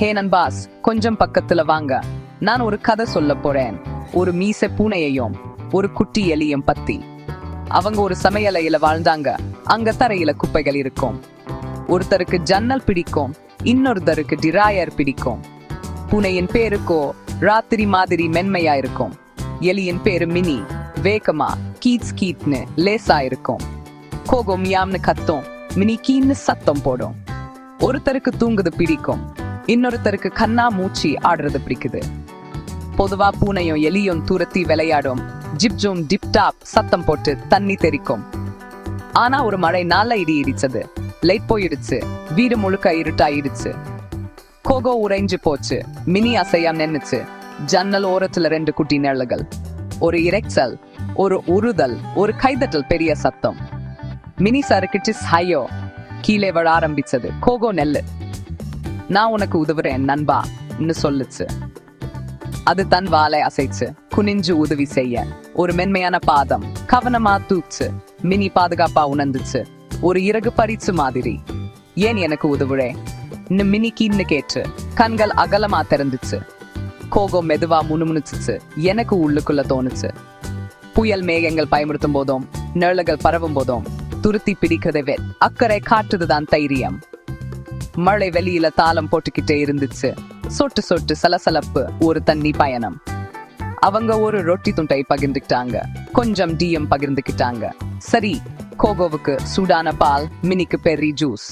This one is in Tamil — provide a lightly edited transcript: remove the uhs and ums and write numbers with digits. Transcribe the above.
ஹே நண்பாஸ், கொஞ்சம் பக்கத்துல வாங்க. நான் ஒரு கதை சொல்ல போறேன். ஒரு மீசை பூனையையும் ஒரு குட்டி எலியும் பத்தி. அவங்க ஒரு சமையலையில வாழ்ந்தாங்க. அங்க தரையில குப்பைகள் இருக்கும். ஒருத்தருக்கு ஜன்னல் பிடிக்கும், இன்னொருத்தருக்கு டிராயர் பிடிக்கும். பூனையின் பேருக்கோ ராத்திரி மாதிரி மென்மையா இருக்கும். எலியின் பேரு மினி, வேகமா கீட்ஸ் கீட்னு லேசா இருக்கும். கோகோ மியாம்னு கத்தும், மினி கீன்னு சத்தம் போடும். ஒருத்தருக்கு தூங்குது பிடிக்கும், இன்னொருத்தருக்கு கண்ணா மூச்சி ஆடுறது பிடிக்குது. பொதுவா பூனையும் எலியும் துரத்தி விளையாடும். ஜிப்ஜும் டிப்டாப் சத்தம் போட்டு தண்ணி தெறிக்கும். ஆனா ஒரு மழை நாள இடி இடிச்சது. லைட் போயிடுச்சு, வீடு முழுக்க இருட்டாயிடுச்சு. கோகோ உறைஞ்சு போச்சு, மினி அசையாம நின்னுச்சு. ஜன்னல் ஓரத்துல 2 குட்டி நிழல்கள், ஒரு இரைச்சல், ஒரு உருதல், ஒரு கைதட்டல், பெரிய சத்தம். மினி சறுக்கிட்டு ஹையோ கீழே வர ஆரம்பிச்சது. கோகோ நெல்லு, நான் உனக்கு உதவுறேன் நண்பா சொல்லுச்சு. அது தன் வாளை அசைச்சு குனிஞ்சு உதவி செய்ய. ஒரு மென்மையான பாதம் கவனமா தூச்சு. மினி பாதுகாப்பா உணர்ந்துச்சு, ஒரு இறகு பறிச்சு மாதிரி. ஏன் எனக்கு உதவுறே மினி கீன்னு கேட்டு கண்கள் அகலமா திறந்துச்சு. கோகோ மெதுவா முணுமுணுச்சு. எனக்கு உள்ளுக்குள்ள தோணுச்சு, புயல் மேகங்கள் பயமுறுத்தும் போதும் நிழல்கள் பரவும் போதும் துருத்தி பிடிக்கிறதே அக்கறை காட்டுதுதான் தைரியம். மழை வெளியில தாளம் போட்டுக்கிட்டே இருந்துச்சு. சொட்டு சொட்டு சலசலப்பு, ஒரு தண்ணி பயணம். அவங்க ஒரு ரொட்டி துண்டை பகிர்ந்துக்கிட்டாங்க, கொஞ்சம் டீயும் பகிர்ந்துக்கிட்டாங்க. சரி, கோகோவுக்கு சூடான பால், மினிக்கு பெர்ரி ஜூஸ்.